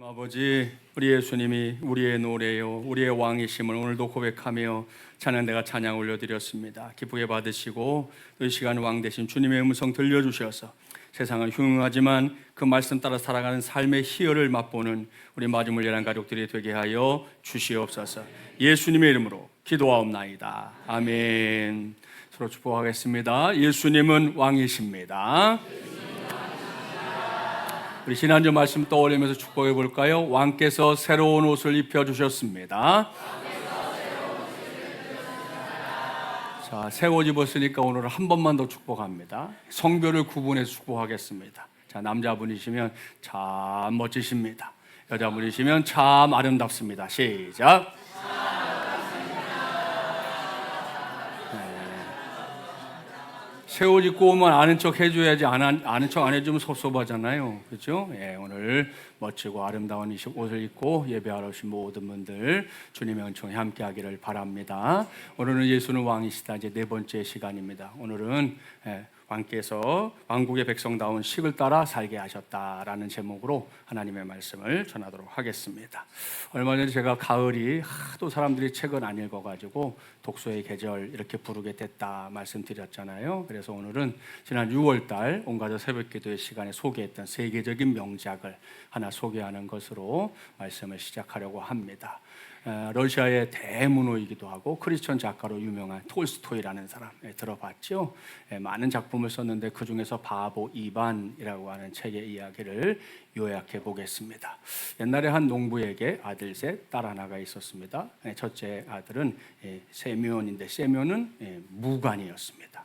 아버지, 우리 예수님이 우리의 노래요, 우리의 왕이심을 오늘도 고백하며 찬양대가 찬양 올려드렸습니다. 기쁘게 받으시고 이 시간 왕 되신 주님의 음성 들려주셔서 세상은 흉흉하지만 그 말씀 따라 살아가는 삶의 희열을 맛보는 우리 마지막 예란 가족들이 되게 하여 주시옵소서. 예수님의 이름으로 기도하옵나이다. 아멘. 서로 축복하겠습니다. 예수님은 왕이십니다. 우리 지난주 말씀 떠올리면서 축복해 볼까요? 왕께서 새로운 옷을 입혀주셨습니다. 자, 새 옷 입었으니까 오늘 한 번만 더 축복합니다. 성별을 구분해서 축복하겠습니다. 자, 남자분이시면 참 멋지십니다. 여자분이시면 참 아름답습니다. 시작. 새 옷 입고 오면 아는 척 해줘야지, 아는 척 안 해주면 섭섭하잖아요. 그렇죠? 예, 오늘 멋지고 아름다운 옷을 입고 예배하러 오신 모든 분들 주님의 은총에 함께하기를 바랍니다. 오늘은 예수는 왕이시다, 이제 네 번째 시간입니다. 오늘은 왕께서 왕국의 백성다운 식을 따라 살게 하셨다라는 제목으로 하나님의 말씀을 전하도록 하겠습니다. 얼마 전에 제가 가을이 하도 사람들이 책을 안 읽어가지고 독서의 계절 이렇게 부르게 됐다 말씀드렸잖아요. 그래서 오늘은 지난 6월달 온가족 새벽기도의 시간에 소개했던 세계적인 명작을 하나 소개하는 것으로 말씀을 시작하려고 합니다. 러시아의 대문호이기도 하고 크리스천 작가로 유명한 톨스토이라는 사람 들어봤죠? 많은 작품을 썼는데 그 중에서 바보 이반이라고 하는 책의 이야기를 요약해 보겠습니다. 옛날에 한 농부에게 아들 셋, 딸 하나가 있었습니다. 첫째 아들은 세뮨인데 세뮨은 무관이었습니다.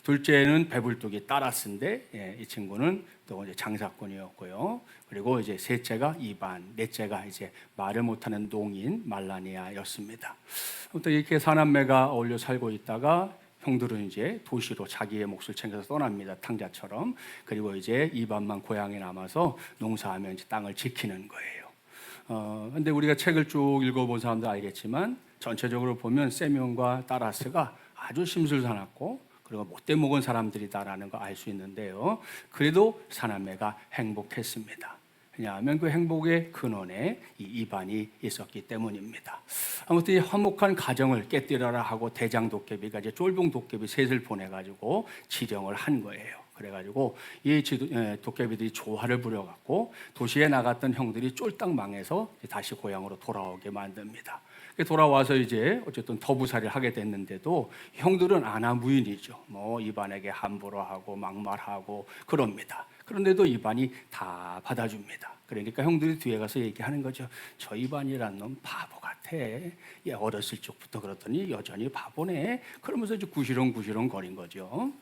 둘째는 배불뚝이 따라스인데 이 친구는 또 이제 장사꾼이었고요. 그리고 이제 셋째가 이반, 넷째가 이제 말을 못하는 농인 말라니아였습니다. 아무튼 이렇게 사남매가 어울려 살고 있다가 형들은 이제 도시로 자기의 몫을 챙겨서 떠납니다. 탕자처럼. 그리고 이제 이반만 고향에 남아서 농사하며 이제 땅을 지키는 거예요. 근데 우리가 책을 쭉 읽어본 사람도 알겠지만 전체적으로 보면 세뮨과 따라스가 아주 심술사납고 그리고 못돼 먹은 사람들이다라는 거 알 수 있는데요. 그래도 사남매가 행복했습니다. 왜냐하면 그 행복의 근원에 이 이반이 있었기 때문입니다. 아무튼 이 화목한 가정을 깨뜨려라 하고 대장 도깨비가 이제 쫄봉 도깨비 셋을 보내가지고 지령을 한 거예요. 그래가지고 이 도깨비들이 조화를 부려갖고 도시에 나갔던 형들이 쫄딱 망해서 다시 고향으로 돌아오게 만듭니다. 돌아와서 이제 어쨌든 더부살이를 하게 됐는데도 형들은 아나무인이죠. 뭐 이반에게 함부로 하고 막말하고 그럽니다. 그런데도 이반이 다 받아줍니다. 그러니까 형들이 뒤에 가서 얘기하는 거죠. 저 이반이란 놈 바보 같아. 어렸을 적부터 그렇더니 여전히 바보네. 그러면서 이제 구시렁구시렁 거린 거죠.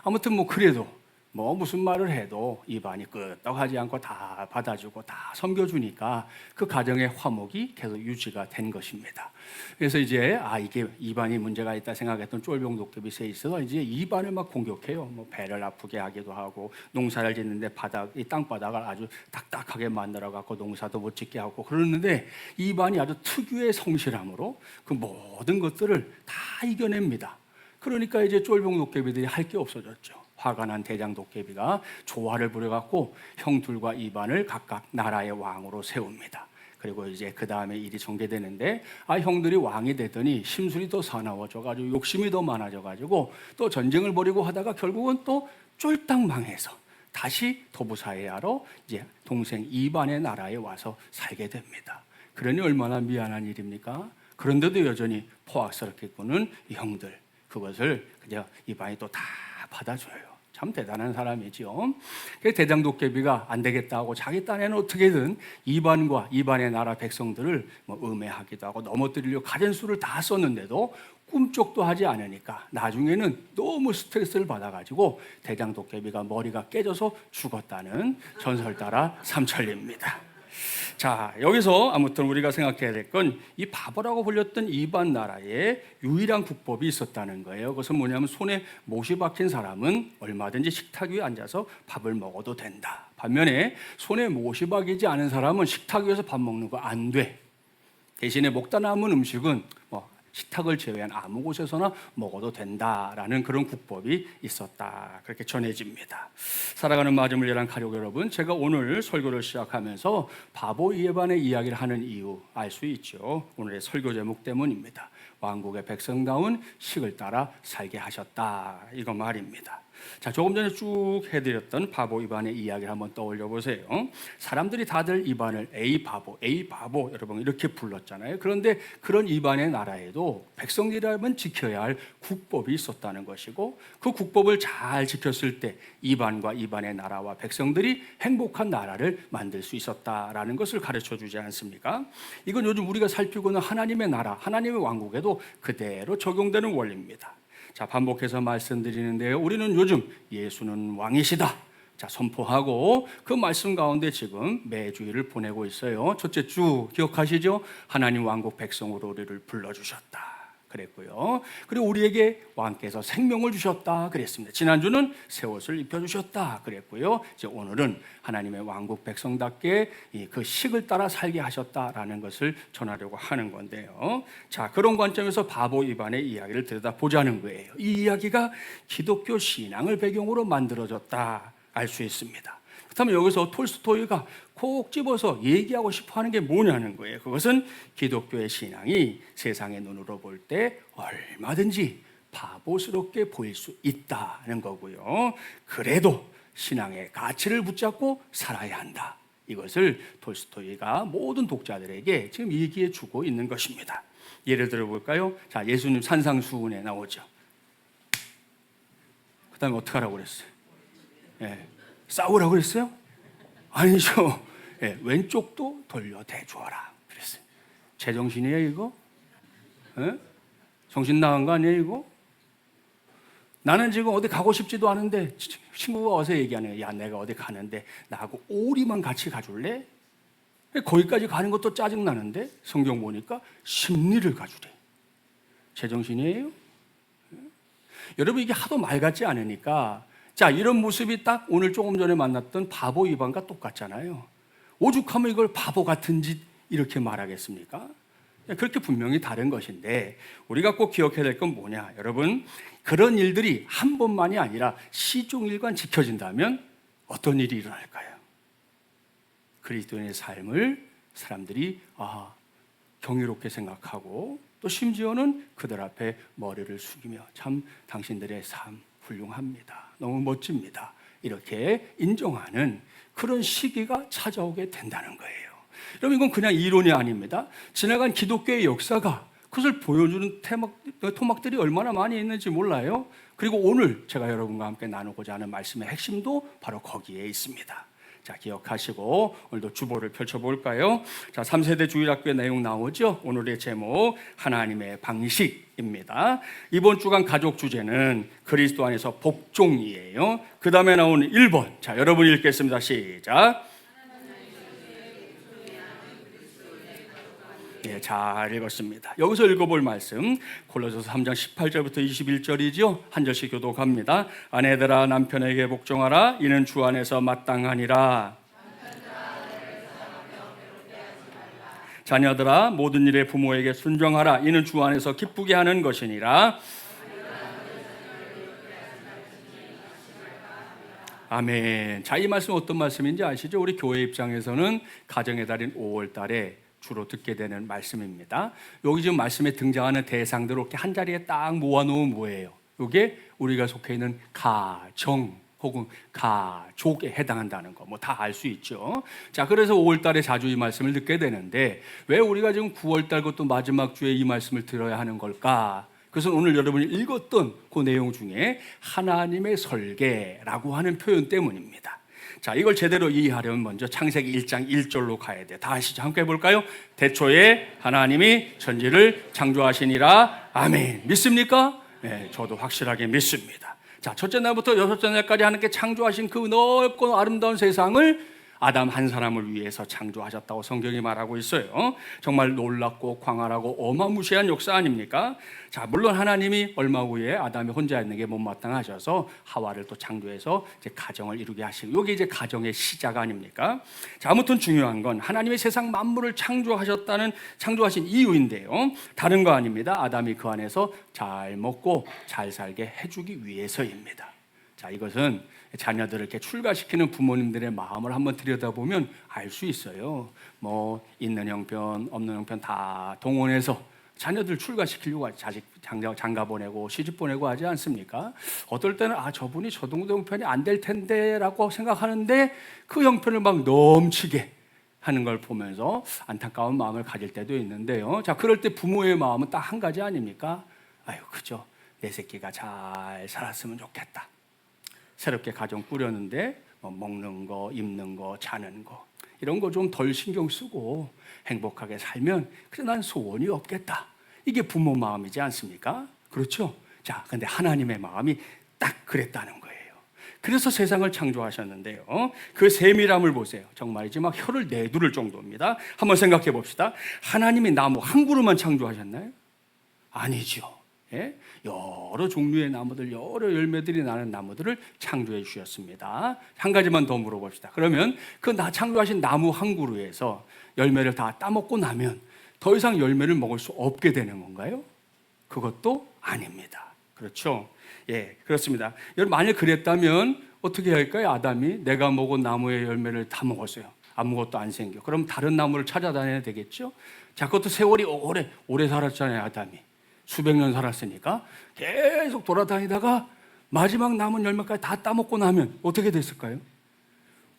아무튼 뭐 그래도 뭐 무슨 말을 해도 이반이 끄떡 하지 않고 다 받아주고 다 섬겨주니까 그 가정의 화목이 계속 유지가 된 것입니다. 그래서 이제 이게 이반이 문제가 있다 생각했던 쫄병 도깨비 셋이서 이제 이반을 막 공격해요. 뭐 배를 아프게 하기도 하고 농사를 짓는데 이 땅바닥을 아주 딱딱하게 만들어 갖고 농사도 못 짓게 하고 그러는데 이반이 아주 특유의 성실함으로 그 모든 것들을 다 이겨냅니다. 그러니까 이제 쫄병 도깨비들이 할 게 없어졌죠. 화가 난 대장 도깨비가 조화를 부려갖고 형들과 이반을 각각 나라의 왕으로 세웁니다. 그리고 이제 그 다음에 일이 전개되는데 형들이 왕이 되더니 심술이 더 사나워져가지고 욕심이 더 많아져가지고 또 전쟁을 벌이고 하다가 결국은 또 쫄딱 망해서 다시 도부사회하러 이제 동생 이반의 나라에 와서 살게 됩니다. 그러니 얼마나 미안한 일입니까? 그런데도 여전히 포악스럽게 구는 형들, 그것을 그냥 이반이 또 다 받아줘요. 참 대단한 사람이죠. 대장 도깨비가 안 되겠다 하고 자기 딴에는 어떻게든 이반과 이반의 나라 백성들을 음해하기도 하고 넘어뜨리려고 가진 수를 다 썼는데도 꿈쩍도 하지 않으니까 나중에는 너무 스트레스를 받아가지고 대장 도깨비가 머리가 깨져서 죽었다는 전설 따라 삼천리입니다. 자, 여기서 아무튼 우리가 생각해야 될 건 이 바보라고 불렸던 이반 나라에 유일한 국법이 있었다는 거예요. 그것은 뭐냐면 손에 못이 박힌 사람은 얼마든지 식탁 위에 앉아서 밥을 먹어도 된다. 반면에 손에 못이 박이지 않은 사람은 식탁 위에서 밥 먹는 거 안 돼. 대신에 먹다 남은 음식은 식탁을 제외한 아무 곳에서나 먹어도 된다라는 그런 국법이 있었다. 그렇게 전해집니다. 사랑하는 마음을 열한 가족 여러분, 제가 오늘 설교를 시작하면서 바보 이에반의 이야기를 하는 이유 알 수 있죠. 오늘의 설교 제목 때문입니다. 왕국의 백성다운 식을 따라 살게 하셨다. 이거 말입니다. 자, 조금 전에 쭉 해드렸던 바보 이반의 이야기를 한번 떠올려 보세요. 사람들이 다들 이반을 A 바보 여러분 이렇게 불렀잖아요. 그런데 그런 이반의 나라에도 백성이라면 지켜야 할 국법이 있었다는 것이고, 그 국법을 잘 지켰을 때 이반과 이반의 나라와 백성들이 행복한 나라를 만들 수 있었다라는 것을 가르쳐 주지 않습니까? 이건 요즘 우리가 살피고 있는 하나님의 나라, 하나님의 왕국에도 그대로 적용되는 원리입니다. 자, 반복해서 말씀드리는데요, 우리는 요즘 예수는 왕이시다, 자, 선포하고 그 말씀 가운데 지금 매주일을 보내고 있어요. 첫째 주 기억하시죠? 하나님 왕국 백성으로 우리를 불러주셨다 그랬고요. 그리고 우리에게 왕께서 생명을 주셨다 그랬습니다. 지난주는 새 옷을 입혀주셨다 그랬고요. 이제 오늘은 하나님의 왕국 백성답게 그 식을 따라 살게 하셨다라는 것을 전하려고 하는 건데요. 자, 그런 관점에서 바보 이반의 이야기를 들여다보자는 거예요. 이 이야기가 기독교 신앙을 배경으로 만들어졌다 알 수 있습니다. 그렇다면 여기서 톨스토이가 콕 집어서 얘기하고 싶어하는 게 뭐냐는 거예요. 그것은 기독교의 신앙이 세상의 눈으로 볼 때 얼마든지 바보스럽게 보일 수 있다는 거고요. 그래도 신앙의 가치를 붙잡고 살아야 한다. 이것을 톨스토이가 모든 독자들에게 지금 얘기해 주고 있는 것입니다. 예를 들어 볼까요? 자, 예수님 산상수훈에 나오죠. 그 다음에 어떻게 하라고 그랬어요? 예, 싸우라고 그랬어요? 아니죠. 예, 왼쪽도 돌려대주어라 그랬어요. 제정신이에요 이거? 예? 정신 나간 거 아니에요 이거? 나는 지금 어디 가고 싶지도 않은데 친구가 와서 얘기하네요. 야, 내가 어디 가는데 나하고 오리만 같이 가줄래? 거기까지 가는 것도 짜증나는데 성경 보니까 심리를 가주래. 제정신이에요? 예? 여러분, 이게 하도 말 같지 않으니까, 자, 이런 모습이 딱 오늘 조금 전에 만났던 바보 이반과 똑같잖아요. 오죽하면 이걸 바보 같은 짓 이렇게 말하겠습니까? 그렇게 분명히 다른 것인데, 우리가 꼭 기억해야 될 건 뭐냐, 여러분, 그런 일들이 한 번만이 아니라 시종일관 지켜진다면 어떤 일이 일어날까요? 그리스도인의 삶을 사람들이 경이롭게 생각하고, 또 심지어는 그들 앞에 머리를 숙이며 참 당신들의 삶 훌륭합니다, 너무 멋집니다, 이렇게 인정하는 그런 시기가 찾아오게 된다는 거예요. 여러분, 이건 그냥 이론이 아닙니다. 지나간 기독교의 역사가 그것을 보여주는 토막들이 얼마나 많이 있는지 몰라요. 그리고 오늘 제가 여러분과 함께 나누고자 하는 말씀의 핵심도 바로 거기에 있습니다. 자, 기억하시고 오늘도 주보를 펼쳐볼까요? 자, 3세대 주일학교의 내용 나오죠? 오늘의 제목 하나님의 방식입니다. 이번 주간 가족 주제는 그리스도 안에서 복종이에요. 그 다음에 나오는 1번, 자, 여러분 읽겠습니다. 시작. 네, 잘 읽었습니다. 여기서 읽어볼 말씀 골로새서 3장 18절부터 21절이죠. 한 절씩 교독합니다. 아내들아 남편에게 복종하라. 이는 주 안에서 마땅하니라. 자녀들아 모든 일에 부모에게 순종하라. 이는 주 안에서 기쁘게 하는 것이니라. 아멘. 자, 이 말씀 어떤 말씀인지 아시죠? 우리 교회 입장에서는 가정의 달인 5월 달에 주로 듣게 되는 말씀입니다. 여기 지금 말씀에 등장하는 대상들을 이렇게 한 자리에 딱 모아놓으면 뭐예요? 이게 우리가 속해 있는 가정 혹은 가족에 해당한다는 거 뭐 다 알 수 있죠. 자, 그래서 5월 달에 자주 이 말씀을 듣게 되는데, 왜 우리가 지금 9월 달 것도 마지막 주에 이 말씀을 들어야 하는 걸까? 그것은 오늘 여러분이 읽었던 그 내용 중에 하나님의 설계라고 하는 표현 때문입니다. 자, 이걸 제대로 이해하려면 먼저 창세기 1장 1절로 가야 돼요. 다 아시죠? 함께 해볼까요? 대초에 하나님이 천지를 창조하시니라. 아멘. 믿습니까? 네, 저도 확실하게 믿습니다. 자, 첫째 날부터 여섯째 날까지 하나님께 창조하신 그 넓고 아름다운 세상을 아담 한 사람을 위해서 창조하셨다고 성경이 말하고 있어요. 정말 놀랍고 광활하고 어마무시한 역사 아닙니까? 자, 물론 하나님이 얼마 후에 아담이 혼자 있는 게 못마땅하셔서 하와를 또 창조해서 이제 가정을 이루게 하시고, 이게 이제 가정의 시작 아닙니까? 자, 아무튼 중요한 건 하나님의 세상 만물을 창조하신 이유인데요, 다른 거 아닙니다. 아담이 그 안에서 잘 먹고 잘 살게 해주기 위해서입니다. 자, 이것은 자녀들을 이렇게 출가시키는 부모님들의 마음을 한번 들여다보면 알 수 있어요. 뭐 있는 형편 없는 형편 다 동원해서 자녀들 출가시키려고 자식 장가 보내고 시집 보내고 하지 않습니까? 어떨 때는 저분이 저 정도 형편이 안 될 텐데 라고 생각하는데 그 형편을 막 넘치게 하는 걸 보면서 안타까운 마음을 가질 때도 있는데요. 자, 그럴 때 부모의 마음은 딱 한 가지 아닙니까? 아유, 그죠, 내 새끼가 잘 살았으면 좋겠다. 새롭게 가정 꾸렸는데 먹는 거, 입는 거, 자는 거 이런 거 좀 덜 신경 쓰고 행복하게 살면 그래 난 소원이 없겠다. 이게 부모 마음이지 않습니까? 그렇죠? 자, 근데 하나님의 마음이 딱 그랬다는 거예요. 그래서 세상을 창조하셨는데요, 그 세밀함을 보세요. 정말이지 막 혀를 내두를 정도입니다. 한번 생각해 봅시다. 하나님이 나무 한 그루만 창조하셨나요? 아니죠. 예? 여러 종류의 나무들, 여러 열매들이 나는 나무들을 창조해 주셨습니다. 한 가지만 더 물어봅시다. 그러면 그 창조하신 나무 한 그루에서 열매를 다 따먹고 나면 더 이상 열매를 먹을 수 없게 되는 건가요? 그것도 아닙니다. 그렇죠? 예, 그렇습니다. 여러분, 만약 그랬다면 어떻게 할까요? 아담이 내가 먹은 나무의 열매를 다 먹었어요. 아무것도 안 생겨. 그럼 다른 나무를 찾아다녀야 되겠죠? 자, 그것도 세월이 오래 살았잖아요, 아담이. 수백 년 살았으니까 계속 돌아다니다가 마지막 남은 열매까지 다 따먹고 나면 어떻게 됐을까요?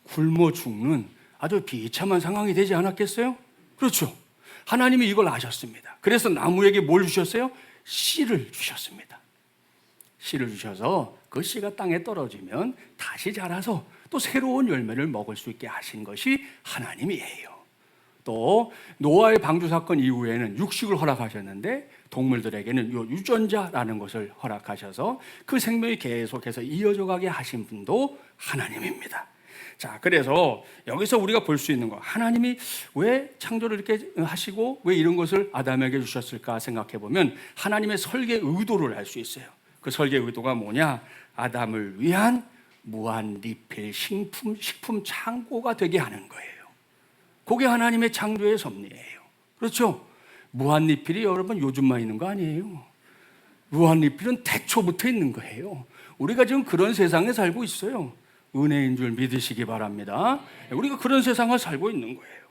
굶어 죽는 아주 비참한 상황이 되지 않았겠어요? 그렇죠. 하나님이 이걸 아셨습니다. 그래서 나무에게 뭘 주셨어요? 씨를 주셨습니다. 씨를 주셔서 그 씨가 땅에 떨어지면 다시 자라서 또 새로운 열매를 먹을 수 있게 하신 것이 하나님이에요. 또 노아의 방주 사건 이후에는 육식을 허락하셨는데 동물들에게는 요 유전자라는 것을 허락하셔서 그 생명이 계속해서 이어져 가게 하신 분도 하나님입니다. 자, 그래서 여기서 우리가 볼 수 있는 거, 하나님이 왜 창조를 이렇게 하시고 왜 이런 것을 아담에게 주셨을까 생각해 보면 하나님의 설계 의도를 알 수 있어요. 그 설계 의도가 뭐냐? 아담을 위한 무한 리필 식품 창고가 되게 하는 거예요. 그게 하나님의 창조의 섭리예요. 그렇죠? 무한리필이 여러분 요즘만 있는 거 아니에요. 무한리필은 태초부터 있는 거예요. 우리가 지금 그런 세상에 살고 있어요. 은혜인 줄 믿으시기 바랍니다. 우리가 그런 세상을 살고 있는 거예요.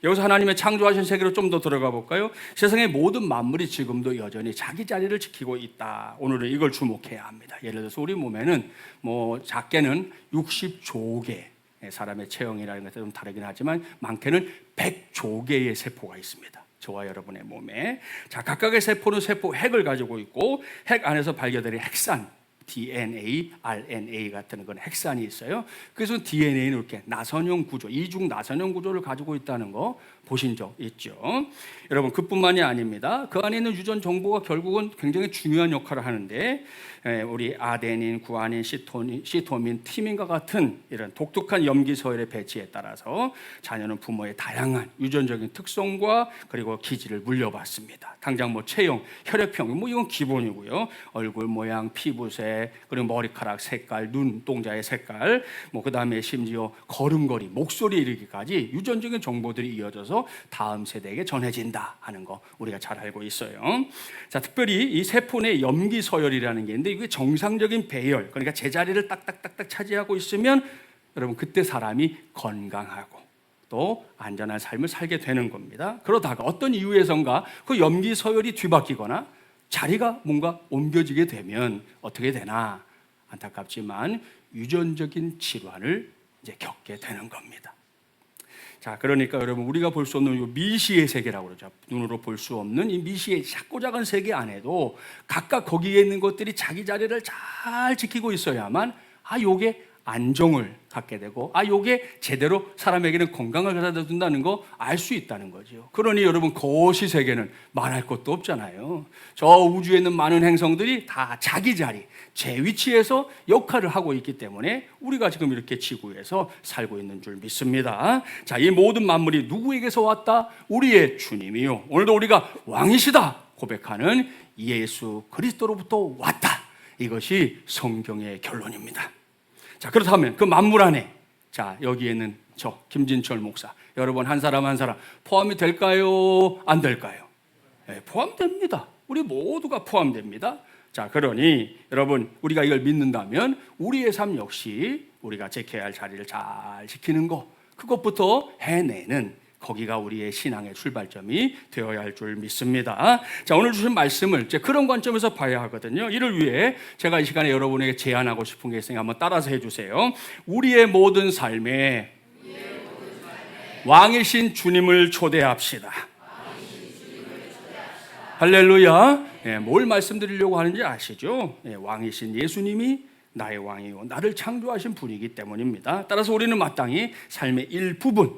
여기서 하나님의 창조하신 세계로 좀 더 들어가 볼까요? 세상의 모든 만물이 지금도 여전히 자기 자리를 지키고 있다. 오늘은 이걸 주목해야 합니다. 예를 들어서 우리 몸에는 작게는 60조 개, 사람의 체형이라는 것은 좀 다르긴 하지만 많게는 100조 개의 세포가 있습니다. 저와 여러분의 몸에. 자, 각각의 세포는 세포 핵을 가지고 있고 핵 안에서 발견되는 핵산, DNA, RNA 같은 그런 핵산이 있어요. 그래서 DNA는 이렇게 나선형 구조, 이중 나선형 구조를 가지고 있다는 거 보신 적 있죠? 여러분, 그뿐만이 아닙니다. 그 안에 있는 유전 정보가 결국은 굉장히 중요한 역할을 하는데 우리 아데닌, 구아닌, 시토민, 티민과 같은 이런 독특한 염기 서열의 배치에 따라서 자녀는 부모의 다양한 유전적인 특성과 그리고 기질을 물려받습니다. 당장 체형, 혈액형 이건 기본이고요. 얼굴 모양, 피부색, 그리고 머리카락 색깔, 눈동자의 색깔, 그다음에 심지어 걸음걸이, 목소리 이르기까지 유전적인 정보들이 이어져서 다음 세대에게 전해진다 하는 거 우리가 잘 알고 있어요. 자, 특별히 이 세포 내 염기 서열이라는 게 있는데 이게 정상적인 배열, 그러니까 제자리를 딱딱딱딱 차지하고 있으면 여러분 그때 사람이 건강하고 또 안전한 삶을 살게 되는 겁니다. 그러다가 어떤 이유에선가 그 염기 서열이 뒤바뀌거나 자리가 뭔가 옮겨지게 되면 어떻게 되나? 안타깝지만 유전적인 질환을 이제 겪게 되는 겁니다. 자, 그러니까 여러분 우리가 볼 수 없는 이 미시의 세계라고 그러죠. 눈으로 볼 수 없는 이 미시의 작고 작은 세계 안에도 각각 거기에 있는 것들이 자기 자리를 잘 지키고 있어야만 요게 안정을 갖게 되고, 요게 제대로 사람에게는 건강을 가져다 준다는 거 알 수 있다는 거죠. 그러니 여러분, 거시 세계는 말할 것도 없잖아요. 저 우주에 있는 많은 행성들이 다 자기 자리, 제 위치에서 역할을 하고 있기 때문에 우리가 지금 이렇게 지구에서 살고 있는 줄 믿습니다. 자, 이 모든 만물이 누구에게서 왔다? 우리의 주님이요, 오늘도 우리가 왕이시다 고백하는 예수 그리스도로부터 왔다. 이것이 성경의 결론입니다. 자, 그렇다면 그 만물 안에, 자, 여기에는 저 김진철 목사, 여러분 한 사람 한 사람 포함이 될까요? 안 될까요? 네, 포함됩니다. 우리 모두가 포함됩니다. 자, 그러니 여러분, 우리가 이걸 믿는다면 우리의 삶 역시 우리가 지켜야 할 자리를 잘 지키는 것, 그것부터 해내는, 거기가 우리의 신앙의 출발점이 되어야 할 줄 믿습니다. 자, 오늘 주신 말씀을 이제 그런 관점에서 봐야 하거든요. 이를 위해 제가 이 시간에 여러분에게 제안하고 싶은 게 있으니 한번 따라서 해주세요. 우리의 모든 삶에 왕이신 주님을 초대합시다. 할렐루야. 네, 뭘 말씀드리려고 하는지 아시죠? 네, 왕이신 예수님이 나의 왕이요, 나를 창조하신 분이기 때문입니다. 따라서 우리는 마땅히 삶의 일부분,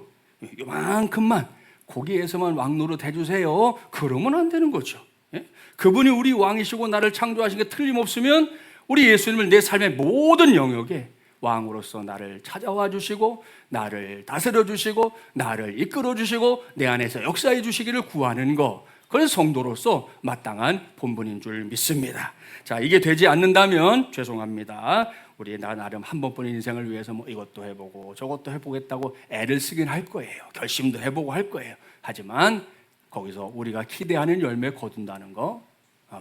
요만큼만 거기에서만 왕 노릇 해주세요, 그러면 안 되는 거죠. 예? 그분이 우리 왕이시고 나를 창조하신 게 틀림없으면 우리 예수님을 내 삶의 모든 영역에 왕으로서 나를 찾아와 주시고, 나를 다스려 주시고, 나를 이끌어 주시고, 내 안에서 역사해 주시기를 구하는 것, 그래서 성도로서 마땅한 본분인 줄 믿습니다. 자, 이게 되지 않는다면 죄송합니다. 우리 나름 한 번뿐인 인생을 위해서 뭐 이것도 해보고 저것도 해보겠다고 애를 쓰긴 할 거예요. 결심도 해보고 할 거예요. 하지만 거기서 우리가 기대하는 열매 거둔다는 거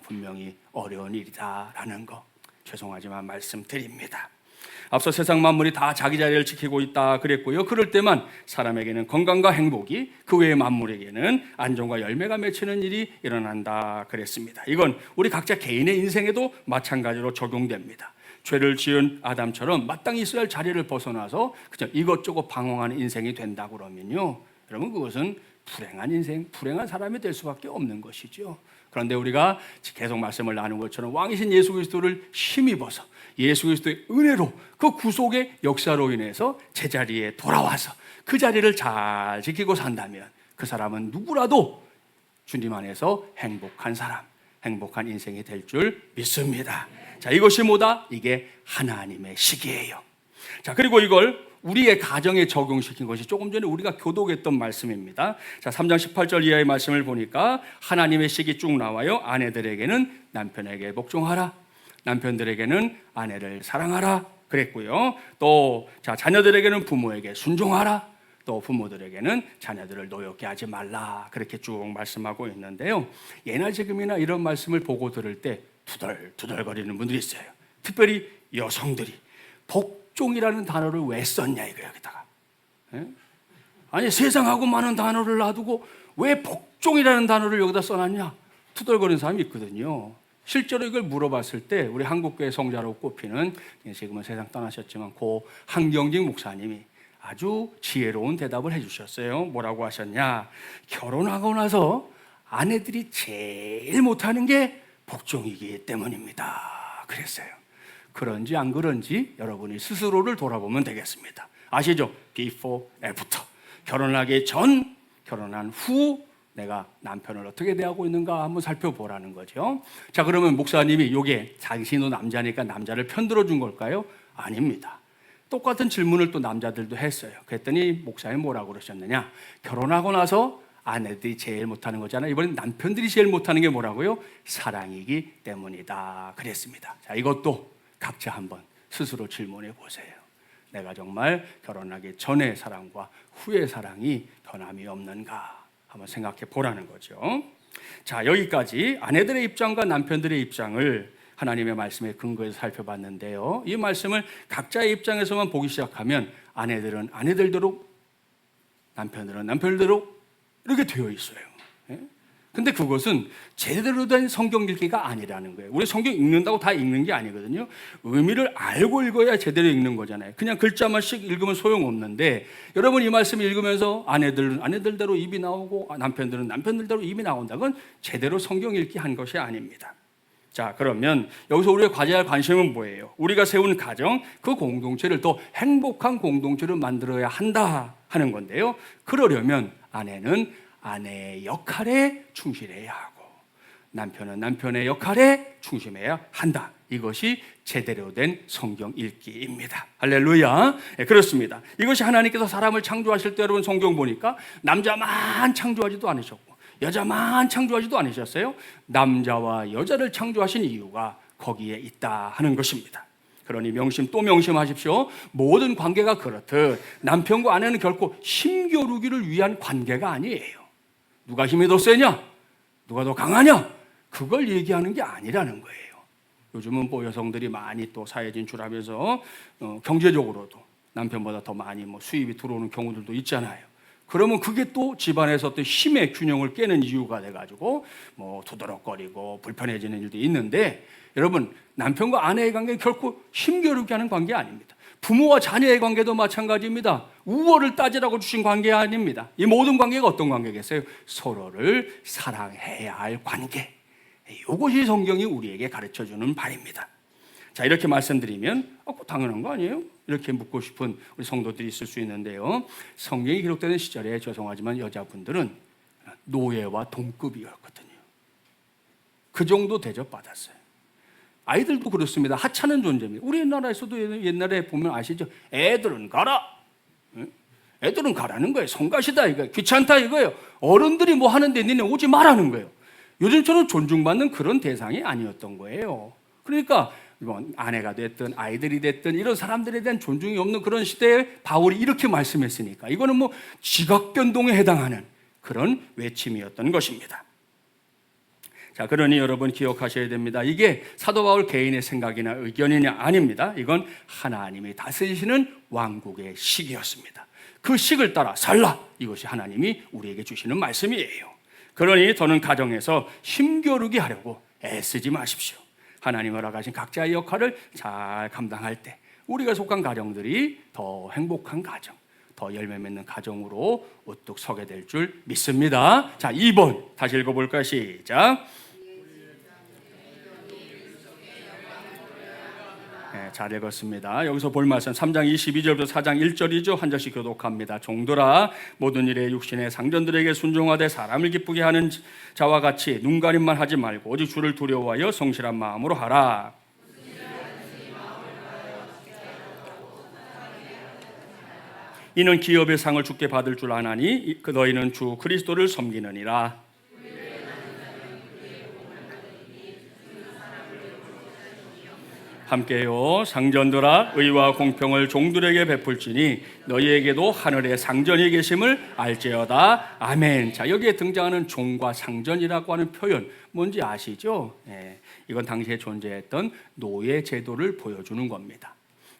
분명히 어려운 일이다라는 거 죄송하지만 말씀드립니다. 앞서 세상 만물이 다 자기 자리를 지키고 있다 그랬고요. 그럴 때만 사람에게는 건강과 행복이, 그 외의 만물에게는 안정과 열매가 맺히는 일이 일어난다 그랬습니다. 이건 우리 각자 개인의 인생에도 마찬가지로 적용됩니다. 죄를 지은 아담처럼 마땅히 있어야 할 자리를 벗어나서 그저 이것저것 방황하는 인생이 된다 그러면요, 여러분, 그것은 불행한 인생, 불행한 사람이 될 수밖에 없는 것이죠. 그런데 우리가 계속 말씀을 나눈 것처럼 왕이신 예수 그리스도를 힘입어서 예수 그리스도의 은혜로 그 구속의 역사로 인해서 제자리에 돌아와서 그 자리를 잘 지키고 산다면 그 사람은 누구라도 주님 안에서 행복한 사람, 행복한 인생이 될 줄 믿습니다. 자, 이것이 뭐다? 이게 하나님의 식이에요. 자, 그리고 이걸 우리의 가정에 적용시킨 것이 조금 전에 우리가 교독했던 말씀입니다. 자, 3장 18절 이하의 말씀을 보니까 하나님의 식이 쭉 나와요. 아내들에게는 남편에게 복종하라, 남편들에게는 아내를 사랑하라 그랬고요. 또 자, 자녀들에게는 부모에게 순종하라, 또 부모들에게는 자녀들을 노엽게 하지 말라, 그렇게 쭉 말씀하고 있는데요. 예나 지금이나 이런 말씀을 보고 들을 때 투덜투덜거리는 분들이 있어요. 특별히 여성들이 복종이라는 단어를 왜 썼냐 이거 여기다가. 예? 아니, 세상하고 많은 단어를 놔두고 왜 복종이라는 단어를 여기다 써놨냐, 투덜거리는 사람이 있거든요. 실제로 이걸 물어봤을 때 우리 한국교회 성자로 꼽히는, 지금은 세상 떠나셨지만 고 한경직 목사님이 아주 지혜로운 대답을 해주셨어요. 뭐라고 하셨냐? 결혼하고 나서 아내들이 제일 못하는 게 복종이기 때문입니다 그랬어요. 그런지 안 그런지 여러분이 스스로를 돌아보면 되겠습니다. 아시죠? before, after. 결혼하기 전, 결혼한 후 내가 남편을 어떻게 대하고 있는가 한번 살펴보라는 거죠. 자, 그러면 목사님이 이게 당신도 남자니까 남자를 편들어 준 걸까요? 아닙니다. 똑같은 질문을 또 남자들도 했어요. 그랬더니 목사님 뭐라고 그러셨느냐? 결혼하고 나서 아내들이 제일 못하는 거잖아요. 이번엔 남편들이 제일 못하는 게 뭐라고요? 사랑이기 때문이다 그랬습니다. 자, 이것도 각자 한번 스스로 질문해 보세요. 내가 정말 결혼하기 전의 사랑과 후의 사랑이 변함이 없는가 한번 생각해 보라는 거죠. 자, 여기까지 아내들의 입장과 남편들의 입장을 하나님의 말씀에 근거해서 살펴봤는데요. 이 말씀을 각자의 입장에서만 보기 시작하면 아내들은 아내들대로, 남편들은 남편대로 이렇게 되어 있어요. 근데 그것은 제대로 된 성경 읽기가 아니라는 거예요. 우리 성경 읽는다고 다 읽는 게 아니거든요. 의미를 알고 읽어야 제대로 읽는 거잖아요. 그냥 글자만씩 읽으면 소용없는데, 여러분 이 말씀 읽으면서 아내들은 아내들대로 입이 나오고 남편들은 남편들대로 입이 나온다는 건 제대로 성경 읽기 한 것이 아닙니다. 자, 그러면 여기서 우리가 가져야 할 관심은 뭐예요? 우리가 세운 가정, 그 공동체를 더 행복한 공동체로 만들어야 한다 하는 건데요. 그러려면 아내는 아내의 역할에 충실해야 하고 남편은 남편의 역할에 충실해야 한다. 이것이 제대로 된 성경 읽기입니다. 할렐루야. 네, 그렇습니다. 이것이 하나님께서 사람을 창조하실 때 여러분 성경 보니까 남자만 창조하지도 않으셨고 여자만 창조하지도 않으셨어요. 남자와 여자를 창조하신 이유가 거기에 있다 하는 것입니다. 그러니 명심 또 명심하십시오. 모든 관계가 그렇듯 남편과 아내는 결코 힘겨루기를 위한 관계가 아니에요. 누가 힘이 더 세냐? 누가 더 강하냐? 그걸 얘기하는 게 아니라는 거예요. 요즘은 뭐 여성들이 많이 또 사회 진출하면서 경제적으로도 남편보다 더 많이 수입이 들어오는 경우들도 있잖아요. 그러면 그게 또 집안에서 또 힘의 균형을 깨는 이유가 돼가지고 도드럭거리고 불편해지는 일도 있는데, 여러분 남편과 아내의 관계는 결코 힘겨루게 하는 관계 아닙니다. 부모와 자녀의 관계도 마찬가지입니다. 우월을 따지라고 주신 관계 아닙니다. 이 모든 관계가 어떤 관계겠어요? 서로를 사랑해야 할 관계. 이것이 성경이 우리에게 가르쳐주는 바입니다. 자, 이렇게 말씀드리면 당연한 거 아니에요? 이렇게 묻고 싶은 우리 성도들이 있을 수 있는데요. 성경이 기록되는 시절에 죄송하지만 여자분들은 노예와 동급이었거든요. 그 정도 대접받았어요. 아이들도 그렇습니다. 하찮은 존재입니다. 우리 나라에서도 옛날에 보면 아시죠? 애들은 가라. 애들은 가라는 거예요. 성가시다 이거예요. 귀찮다 이거예요. 어른들이 뭐 하는데 니네 오지 말라는 거예요. 요즘처럼 존중받는 그런 대상이 아니었던 거예요. 그러니까 아내가 됐든 아이들이 됐든 이런 사람들에 대한 존중이 없는 그런 시대에 바울이 이렇게 말씀했으니까 이거는 지각변동에 해당하는 그런 외침이었던 것입니다. 자, 그러니 여러분 기억하셔야 됩니다. 이게 사도 바울 개인의 생각이나 의견이냐 아닙니다. 이건 하나님이 다스리시는 왕국의 식이었습니다. 그 식을 따라 살라. 이것이 하나님이 우리에게 주시는 말씀이에요. 그러니 더는 가정에서 힘겨루게 하려고 애쓰지 마십시오. 하나님 허락하신 각자의 역할을 잘 감당할 때 우리가 속한 가정들이 더 행복한 가정, 더 열매 맺는 가정으로 우뚝 서게 될 줄 믿습니다. 자, 2번 다시 읽어볼까요? 시작. 네, 잘 읽었습니다. 여기서 볼 말씀 3장 22절부터 4장 1절이죠. 한 절씩 교독합니다. 종들아, 모든 일에 육신의 상전들에게 순종하되 사람을 기쁘게 하는 자와 같이 눈가림만 하지 말고 오직 주를 두려워하여 성실한 마음으로 하라. 이는 기업의 상을 주께 받을 줄 아나니 너희는 주 그리스도를 섬기느니라. 함께요. 상전들아, 의와 공평을 종들에게 베풀지니 너희에게도 하늘에 상전이 계심을 알지어다. 아멘. 자, 여기에 등장하는 종과 상전이라고 하는 표현 뭔지 아시죠? 네, 이건 당시에 존재했던 노예 제도를 보여주는 겁니다.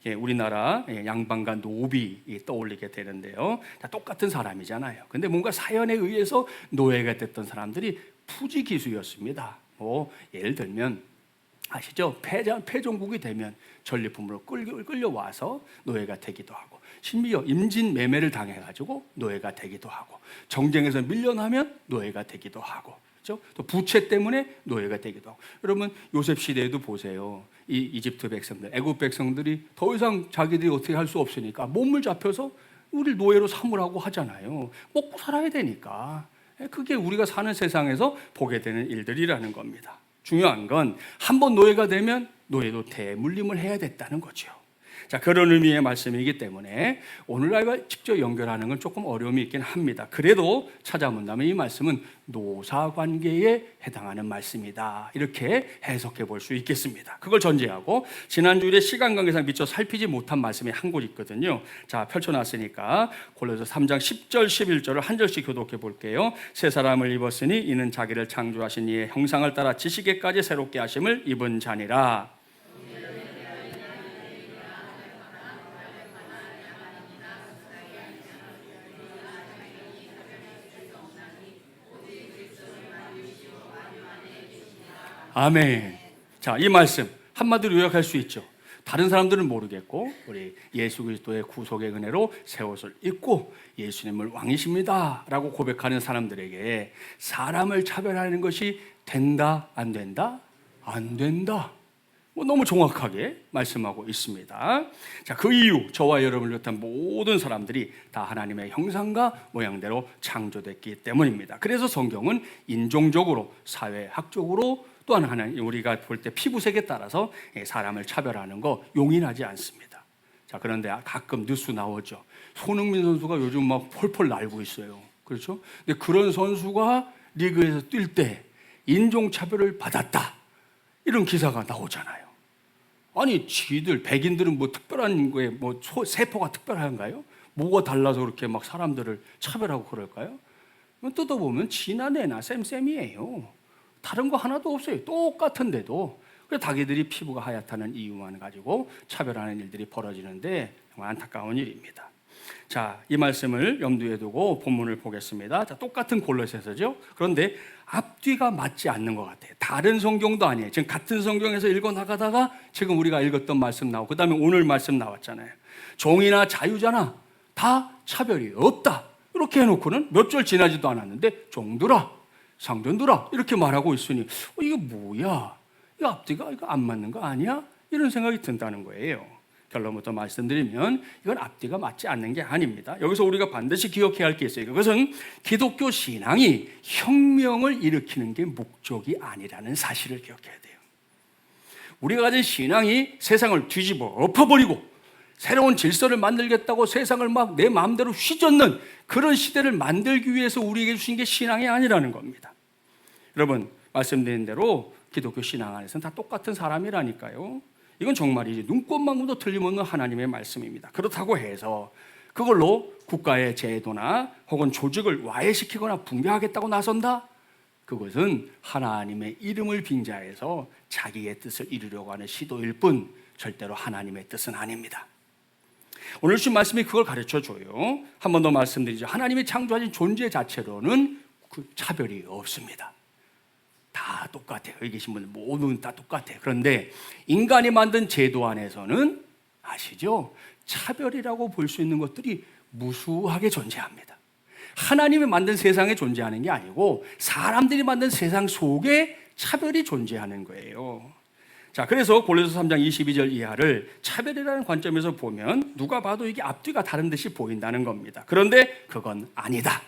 예, 우리나라 양반과 노비 떠올리게 되는데요. 다 똑같은 사람이잖아요. 근데 뭔가 사연에 의해서 노예가 됐던 사람들이 부지기수였습니다. 예를 들면 아시죠? 패종국이 되면 전리품으로 끌려와서 노예가 되기도 하고, 심지어 임진 매매를 당해가지고 노예가 되기도 하고, 정쟁에서 밀려나면 노예가 되기도 하고, 그렇죠? 또 부채 때문에 노예가 되기도 하고. 여러분 요셉 시대에도 보세요. 이 이집트 백성들, 애굽 백성들이 더 이상 자기들이 어떻게 할 수 없으니까 몸을 잡혀서 우리 노예로 삼으라고 하잖아요. 먹고 살아야 되니까. 그게 우리가 사는 세상에서 보게 되는 일들이라는 겁니다. 중요한 건 한 번 노예가 되면 노예도 대물림을 해야 됐다는 거죠. 자, 그런 의미의 말씀이기 때문에 오늘날과 직접 연결하는 건 조금 어려움이 있긴 합니다. 그래도 찾아본다면 이 말씀은 노사관계에 해당하는 말씀이다, 이렇게 해석해 볼 수 있겠습니다. 그걸 전제하고 지난주일에 시간 관계상 미처 살피지 못한 말씀이 한 곳 있거든요. 자, 펼쳐놨으니까 골로새 3장 10절 11절을 한 절씩 교독해 볼게요. 새 사람을 입었으니 이는 자기를 창조하신 이의 형상을 따라 지식에까지 새롭게 하심을 입은 자니라. 아멘. 자, 이 말씀 한마디로 요약할 수 있죠. 다른 사람들은 모르겠고 우리 예수 그리스도의 구속의 은혜로 새 옷을 입고 예수님을 왕이십니다 라고 고백하는 사람들에게 사람을 차별하는 것이 된다 안 된다? 안 된다. 너무 정확하게 말씀하고 있습니다. 자, 그 이유 저와 여러분을 비롯한 모든 사람들이 다 하나님의 형상과 모양대로 창조됐기 때문입니다. 그래서 성경은 인종적으로, 사회학적으로, 또한 하나님 우리가 볼 때 피부색에 따라서 사람을 차별하는 거 용인하지 않습니다. 자, 그런데 가끔 뉴스 나오죠. 손흥민 선수가 요즘 막 폴폴 날고 있어요. 그렇죠? 근데 그런 선수가 리그에서 뛸 때 인종차별을 받았다, 이런 기사가 나오잖아요. 아니, 백인들은 뭐 특별한 거에 세포가 특별한가요? 뭐가 달라서 그렇게 막 사람들을 차별하고 그럴까요? 뜯어보면 지나 내나 쌤쌤이에요. 다른 거 하나도 없어요. 똑같은데도. 그래서 자기들이 피부가 하얗다는 이유만 가지고 차별하는 일들이 벌어지는데 정말 안타까운 일입니다. 자, 이 말씀을 염두에 두고 본문을 보겠습니다. 자, 똑같은 골로새서죠. 그런데 앞뒤가 맞지 않는 것 같아요. 다른 성경도 아니에요. 지금 같은 성경에서 읽어 나가다가 지금 우리가 읽었던 말씀 나오고, 그 다음에 오늘 말씀 나왔잖아요. 종이나 자유자나 다 차별이 없다, 이렇게 해놓고는 몇 절 지나지도 않았는데 종들아, 상전들아, 이렇게 말하고 있으니 이거 뭐야? 이거 앞뒤가 이거 안 맞는 거 아니야? 이런 생각이 든다는 거예요. 결론부터 말씀드리면 이건 앞뒤가 맞지 않는 게 아닙니다. 여기서 우리가 반드시 기억해야 할 게 있어요. 그것은 기독교 신앙이 혁명을 일으키는 게 목적이 아니라는 사실을 기억해야 돼요. 우리가 가진 신앙이 세상을 뒤집어 엎어버리고 새로운 질서를 만들겠다고 세상을 막 내 마음대로 휘젓는 그런 시대를 만들기 위해서 우리에게 주신 게 신앙이 아니라는 겁니다. 여러분, 말씀드린 대로 기독교 신앙 안에서는 다 똑같은 사람이라니까요. 이건 정말이지 눈꽃만큼도 틀림없는 하나님의 말씀입니다. 그렇다고 해서 그걸로 국가의 제도나 혹은 조직을 와해시키거나 붕괴하겠다고 나선다? 그것은 하나님의 이름을 빙자해서 자기의 뜻을 이루려고 하는 시도일 뿐 절대로 하나님의 뜻은 아닙니다. 오늘 주신 말씀이 그걸 가르쳐줘요. 한 번 더 말씀드리죠. 하나님이 창조하신 존재 자체로는 그 차별이 없습니다. 다 똑같아요. 여기 계신 분들 모두는 다 똑같아요. 그런데 인간이 만든 제도 안에서는 아시죠? 차별이라고 볼 수 있는 것들이 무수하게 존재합니다. 하나님이 만든 세상에 존재하는 게 아니고 사람들이 만든 세상 속에 차별이 존재하는 거예요. 자, 그래서 골로새 3장 22절 이하를 차별이라는 관점에서 보면 누가 봐도 이게 앞뒤가 다른 듯이 보인다는 겁니다. 그런데 그건 아니다.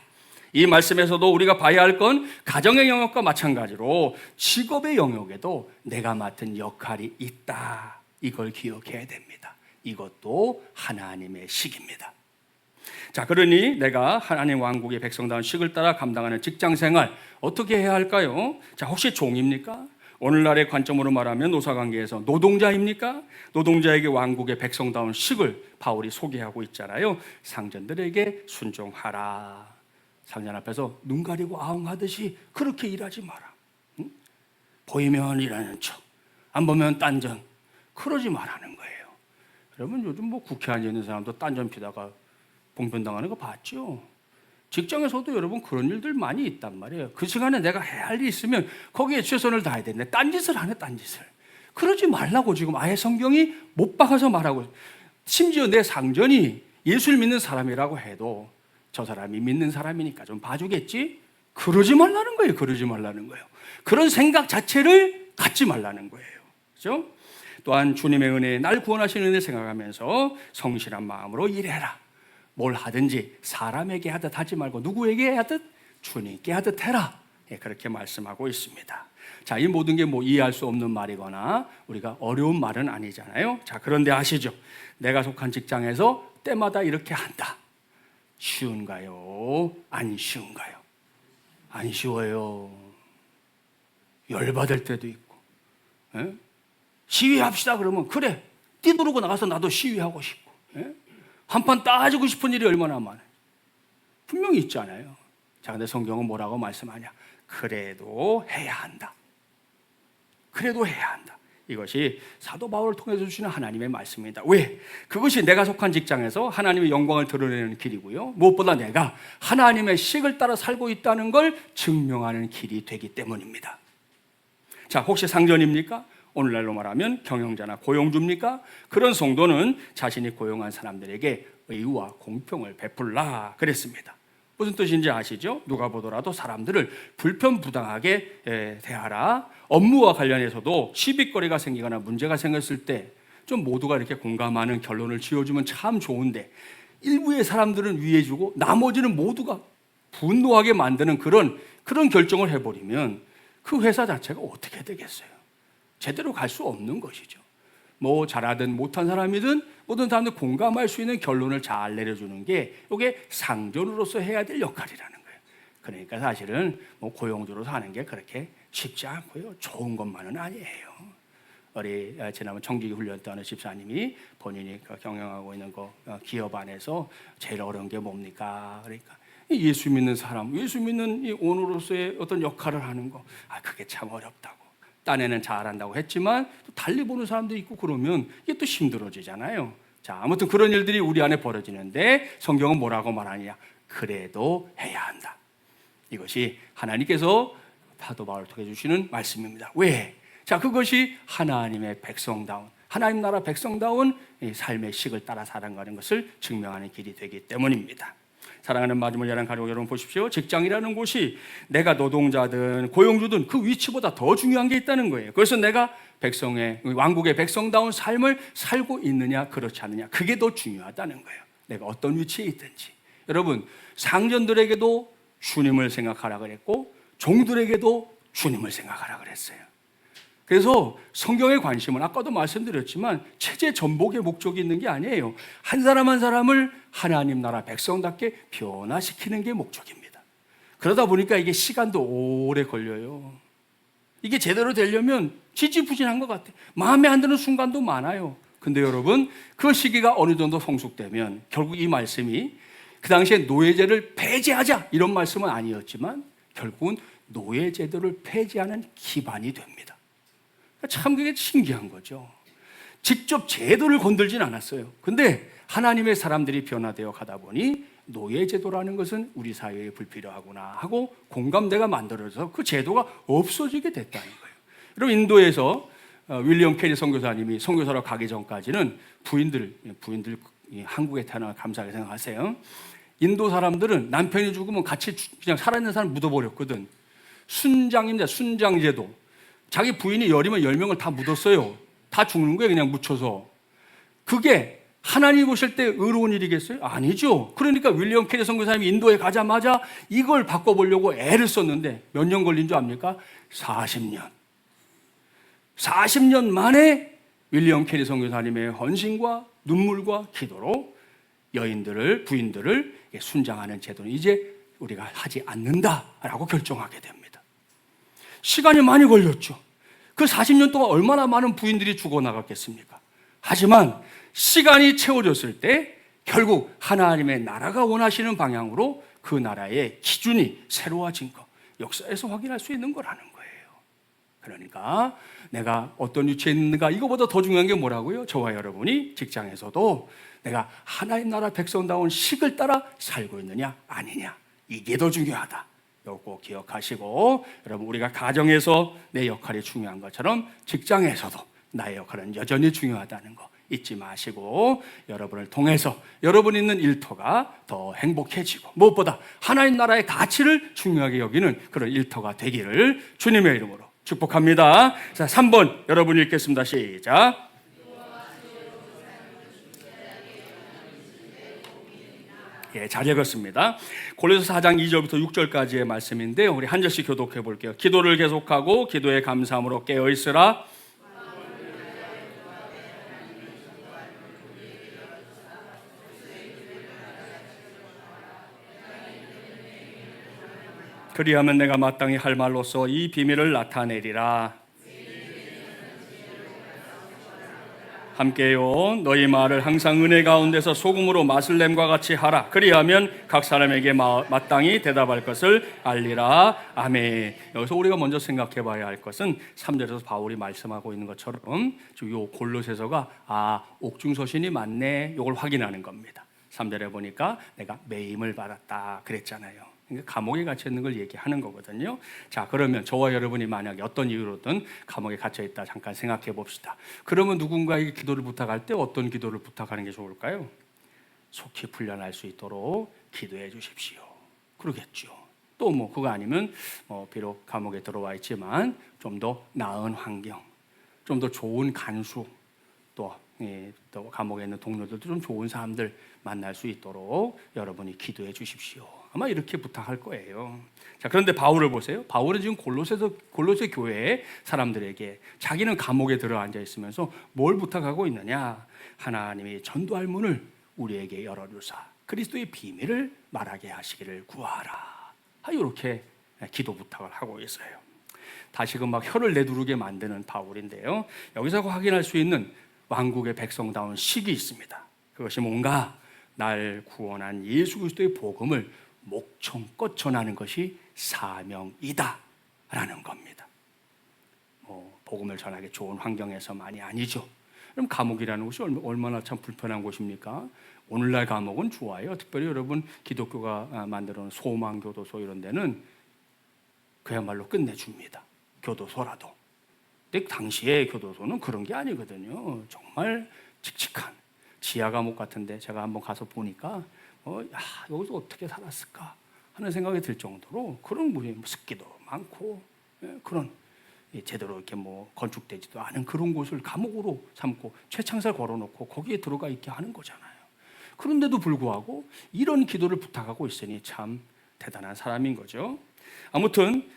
이 말씀에서도 우리가 봐야 할 건 가정의 영역과 마찬가지로 직업의 영역에도 내가 맡은 역할이 있다, 이걸 기억해야 됩니다. 이것도 하나님의 식입니다. 자, 그러니 내가 하나님 왕국의 백성다운 식을 따라 감당하는 직장생활 어떻게 해야 할까요? 자, 혹시 종입니까? 오늘날의 관점으로 말하면 노사관계에서 노동자입니까? 노동자에게 왕국의 백성다운 식을 바울이 소개하고 있잖아요. 상전들에게 순종하라. 상전 앞에서 눈 가리고 아웅하듯이 그렇게 일하지 마라. 응? 보이면 일하는 척, 안 보면 딴전, 그러지 말라는 거예요. 여러분, 요즘 국회 앉아 있는 사람도 딴전 피다가 봉변당하는 거 봤죠? 직장에서도 여러분 그런 일들 많이 있단 말이에요. 그 시간에 내가 해야 할 일이 있으면 거기에 최선을 다해야 되는데 딴짓을 안 해, 딴짓을. 그러지 말라고 지금 아예 성경이 못 박아서 말하고 있어요. 심지어 내 상전이 예수를 믿는 사람이라고 해도 저 사람이 믿는 사람이니까 좀 봐주겠지? 그러지 말라는 거예요. 그러지 말라는 거예요. 그런 생각 자체를 갖지 말라는 거예요. 그렇죠? 또한 주님의 은혜, 날 구원하시는 은혜 생각하면서 성실한 마음으로 일해라. 뭘 하든지 사람에게 하듯 하지 말고 누구에게 하듯 주님께 하듯 해라. 예, 그렇게 말씀하고 있습니다. 자, 이 모든 게 이해할 수 없는 말이거나 우리가 어려운 말은 아니잖아요. 자, 그런데 아시죠? 내가 속한 직장에서 때마다 이렇게 한다. 쉬운가요? 안 쉬운가요? 안 쉬워요. 열받을 때도 있고. 예? 시위합시다 그러면 그래, 뛰두르고 나가서 나도 시위하고 싶고. 예? 한판 따지고 싶은 일이 얼마나 많아요. 분명히 있잖아요. 자, 근데 성경은 뭐라고 말씀하냐? 그래도 해야 한다. 그래도 해야 한다. 이것이 사도 바울을 통해서 주시는 하나님의 말씀입니다. 왜? 그것이 내가 속한 직장에서 하나님의 영광을 드러내는 길이고요. 무엇보다 내가 하나님의 식을 따라 살고 있다는 걸 증명하는 길이 되기 때문입니다. 자, 혹시 상전입니까? 오늘날로 말하면 경영자나 고용주입니까? 그런 성도는 자신이 고용한 사람들에게 의와 공평을 베풀라 그랬습니다. 무슨 뜻인지 아시죠? 누가 보더라도 사람들을 불편부당하게 대하라. 업무와 관련해서도 시비거리가 생기거나 문제가 생겼을 때 좀 모두가 이렇게 공감하는 결론을 지어주면 참 좋은데, 일부의 사람들은 위해주고 나머지는 모두가 분노하게 만드는 그런 결정을 해버리면 그 회사 자체가 어떻게 되겠어요? 제대로 갈 수 없는 것이죠. 뭐 잘하든 못한 사람이든 모든 사람들 공감할 수 있는 결론을 잘 내려주는 게 이게 상전으로서 해야 될 역할이라는 거예요. 그러니까 사실은 뭐 고용주로서 하는 게 그렇게 쉽지 않고요, 좋은 것만은 아니에요. 우리 지난번 정규 훈련 때 하는 집사님이 본인이 경영하고 있는 기업 안에서 제일 어려운 게 뭡니까? 그러니까 예수 믿는 사람, 예수 믿는 이 오너로서의 어떤 역할을 하는 거, 그게 참 어렵다고. 딴에는 잘한다고 했지만 또 달리 보는 사람도 있고 그러면 이게 또 힘들어지잖아요. 자, 아무튼 그런 일들이 우리 안에 벌어지는데 성경은 뭐라고 말하냐? 그래도 해야 한다. 이것이 하나님께서 사도 바울을 통해 주시는 말씀입니다. 왜? 자, 그것이 하나님의 백성다운, 하나님 나라 백성다운 삶의 식을 따라 살아가는 것을 증명하는 길이 되기 때문입니다. 사랑하는 마지막 야랑 가족 여러분, 보십시오. 직장이라는 곳이 내가 노동자든 고용주든 그 위치보다 더 중요한 게 있다는 거예요. 그래서 내가 백성의, 왕국의 백성다운 삶을 살고 있느냐 그렇지 않느냐, 그게 더 중요하다는 거예요. 내가 어떤 위치에 있든지. 여러분, 상전들에게도 주님을 생각하라 그랬고 종들에게도 주님을 생각하라 그랬어요. 그래서 성경의 관심은 아까도 말씀드렸지만 체제 전복의 목적이 있는 게 아니에요. 한 사람 한 사람을 하나님 나라 백성답게 변화시키는 게 목적입니다. 그러다 보니까 이게 시간도 오래 걸려요. 이게 제대로 되려면 지지부진한 것 같아요. 마음에 안 드는 순간도 많아요. 근데 여러분, 그 시기가 어느 정도 성숙되면 결국 이 말씀이 그 당시에 노예제를 폐지하자 이런 말씀은 아니었지만 결국은 노예제도를 폐지하는 기반이 됩니다. 참 그게 신기한 거죠. 직접 제도를 건들진 않았어요. 근데 하나님의 사람들이 변화되어 가다 보니 노예제도라는 것은 우리 사회에 불필요하구나 하고 공감대가 만들어져서 그 제도가 없어지게 됐다는 거예요. 여러분, 인도에서 윌리엄 캐리 선교사님이 선교사로 가기 전까지는 부인들 한국에 태어나 감사하게 생각하세요. 인도 사람들은 남편이 죽으면 같이 그냥 살아있는 사람 묻어버렸거든. 순장입니다. 순장제도. 자기 부인이 열이면 10명을 다 묻었어요. 다 죽는 거예요, 그냥 묻혀서. 그게 하나님 보실 때 의로운 일이겠어요? 아니죠. 그러니까 윌리엄 캐리 선교사님이 인도에 가자마자 이걸 바꿔보려고 애를 썼는데 몇 년 걸린 줄 압니까? 40년. 40년 만에 윌리엄 캐리 선교사님의 헌신과 눈물과 기도로 부인들을 순장하는 제도는 이제 우리가 하지 않는다라고 결정하게 됩니다. 시간이 많이 걸렸죠. 그 40년 동안 얼마나 많은 부인들이 죽어나갔겠습니까? 하지만 시간이 채워졌을 때 결국 하나님의 나라가 원하시는 방향으로 그 나라의 기준이 새로워진 거, 역사에서 확인할 수 있는 거라는 거예요. 그러니까 내가 어떤 위치에 있는가, 이거보다 더 중요한 게 뭐라고요? 저와 여러분이 직장에서도 내가 하나님 나라 백성다운 식을 따라 살고 있느냐 아니냐, 이게 더 중요하다. 이거 꼭 기억하시고, 여러분, 우리가 가정에서 내 역할이 중요한 것처럼 직장에서도 나의 역할은 여전히 중요하다는 거 잊지 마시고, 여러분을 통해서 여러분 있는 일터가 더 행복해지고 무엇보다 하나님 나라의 가치를 중요하게 여기는 그런 일터가 되기를 주님의 이름으로 축복합니다. 자, 3번 여러분 읽겠습니다. 시작. 예, 잘 읽었습니다. 골로새 4장 2절부터 6절까지의 말씀인데요. 우리 한 절씩 교독해 볼게요. 기도를 계속하고 기도에 감사함으로 깨어 있으라. 그리하면 내가 마땅히 할 말로서 이 비밀을 나타내리라. 함께요, 너희 말을 항상 은혜 가운데서 소금으로 맛을 냄과 같이 하라. 그리하면 각 사람에게 마땅히 대답할 것을 알리라. 아멘. 여기서 우리가 먼저 생각해 봐야 할 것은 3절에서 바울이 말씀하고 있는 것처럼 요 골로새서가 옥중서신이 맞네, 이걸 확인하는 겁니다. 3절에 보니까 내가 매임을 받았다 그랬잖아요. 그러니까 감옥에 갇혀 있는 걸 얘기하는 거거든요. 자, 그러면 저와 여러분이 만약에 어떤 이유로든 감옥에 갇혀 있다 잠깐 생각해 봅시다. 그러면 누군가에게 기도를 부탁할 때 어떤 기도를 부탁하는 게 좋을까요? 속히 풀려날 수 있도록 기도해 주십시오. 그러겠죠. 또 뭐 그거 아니면 비록 감옥에 들어와 있지만 좀 더 나은 환경, 좀 더 좋은 간수, 또 감옥에 있는 동료들도 좀 좋은 사람들 만날 수 있도록 여러분이 기도해 주십시오. 아마 이렇게 부탁할 거예요. 자, 그런데 바울을 보세요. 바울은 지금 골로새 교회의 사람들에게 자기는 감옥에 들어 앉아 있으면서 뭘 부탁하고 있느냐? 하나님이 전도할 문을 우리에게 열어주사 그리스도의 비밀을 말하게 하시기를 구하라. 이렇게 기도 부탁을 하고 있어요. 다시금 막 혀를 내두르게 만드는 바울인데요. 여기서 확인할 수 있는 왕국의 백성다운 식이 있습니다. 그것이 뭔가 날 구원한 예수 그리스도의 복음을 목청껏 전하는 것이 사명이다 라는 겁니다. 복음을 전하기 좋은 환경에서만이 아니죠. 그럼 감옥이라는 곳이 얼마나 참 불편한 곳입니까? 오늘날 감옥은 좋아요. 특별히 여러분 기독교가 만들어놓은 소망교도소 이런 데는 그야말로 끝내줍니다. 교도소라도. 근데 당시의 교도소는 그런 게 아니거든요. 정말 칙칙한 지하 감옥 같은데 제가 한번 가서 보니까 여기서 어떻게 살았을까 하는 생각이 들 정도로 그런 습기도 많고 그런 제대로 이렇게 건축되지도 않은 그런 곳을 감옥으로 삼고 최창살 걸어놓고 거기에 들어가 있게 하는 거잖아요. 그런데도 불구하고 이런 기도를 부탁하고 있으니 참 대단한 사람인 거죠. 아무튼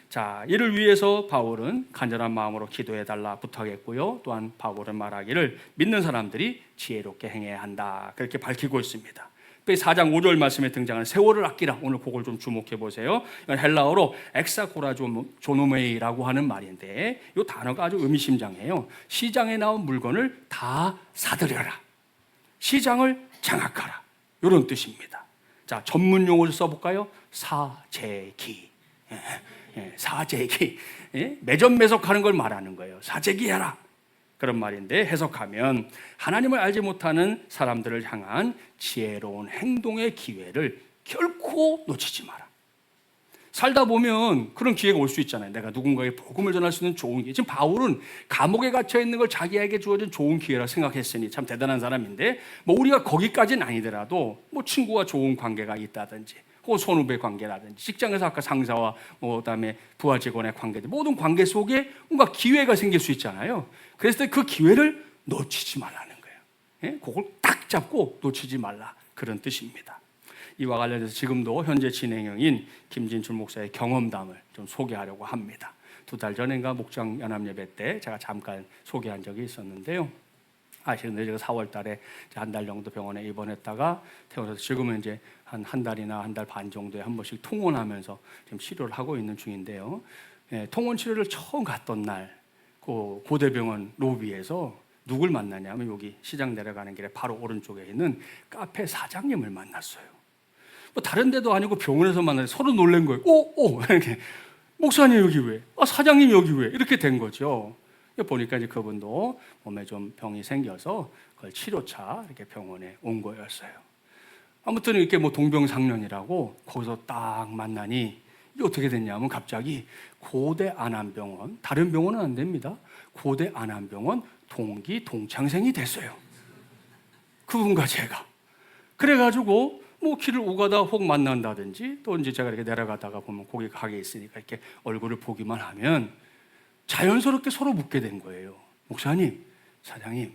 이를 위해서 바울은 간절한 마음으로 기도해달라 부탁했고요. 또한 바울은 말하기를 믿는 사람들이 지혜롭게 행해야 한다 그렇게 밝히고 있습니다. 4장 5절 말씀에 등장하는 세월을 아끼라, 오늘 그걸 좀 주목해 보세요. 헬라어로 엑사코라조노메이라고 하는 말인데 이 단어가 아주 의미심장해요. 시장에 나온 물건을 다 사들여라, 시장을 장악하라, 이런 뜻입니다. 자, 전문 용어를 써볼까요? 사재기. 사재기. 매점매석하는 걸 말하는 거예요. 사재기해라, 그런 말인데 해석하면 하나님을 알지 못하는 사람들을 향한 지혜로운 행동의 기회를 결코 놓치지 마라. 살다 보면 그런 기회가 올 수 있잖아요. 내가 누군가에게 복음을 전할 수 있는 좋은 기회. 지금 바울은 감옥에 갇혀 있는 걸 자기에게 주어진 좋은 기회라 생각했으니 참 대단한 사람인데, 우리가 거기까지는 아니더라도 친구와 좋은 관계가 있다든지 혹은 선후배 관계라든지 직장에서 아까 상사와 그다음에 부하 직원의 관계들, 모든 관계 속에 뭔가 기회가 생길 수 있잖아요. 그래서 그 기회를 놓치지 말라는 거예요. 그걸 딱 잡고 놓치지 말라, 그런 뜻입니다. 이와 관련해서 지금도 현재 진행형인 김진출 목사의 경험담을 좀 소개하려고 합니다. 2달 전인가 목장 연합예배 때 제가 잠깐 소개한 적이 있었는데요. 아시는데 제가 4월 달에 한 달 정도 병원에 입원했다가 퇴원해서 지금은 이제 한 달이나 한 달 반 정도에 한 번씩 통원하면서 지금 치료를 하고 있는 중인데요. 통원 치료를 처음 갔던 날 고대병원 로비에서 누굴 만나냐면 여기 시장 내려가는 길에 바로 오른쪽에 있는 카페 사장님을 만났어요. 다른 데도 아니고 병원에서 만나서 서로 놀란 거예요. 이렇게 목사님 여기 왜? 사장님 여기 왜? 이렇게 된 거죠. 보니까 이제 그분도 몸에 좀 병이 생겨서 그걸 치료차 이렇게 병원에 온 거였어요. 아무튼 이렇게 동병상련이라고 거기서 딱 만나니 이게 어떻게 됐냐면 갑자기 고대 안암병원, 다른 병원은 안 됩니다. 고대 안암병원 동기 동창생이 됐어요. 그분과 제가. 그래가지고 길을 오가다 혹 만난다든지 또 이제 제가 이렇게 내려가다가 보면 거기 가게 있으니까 이렇게 얼굴을 보기만 하면 자연스럽게 서로 묻게 된 거예요. 목사님, 사장님,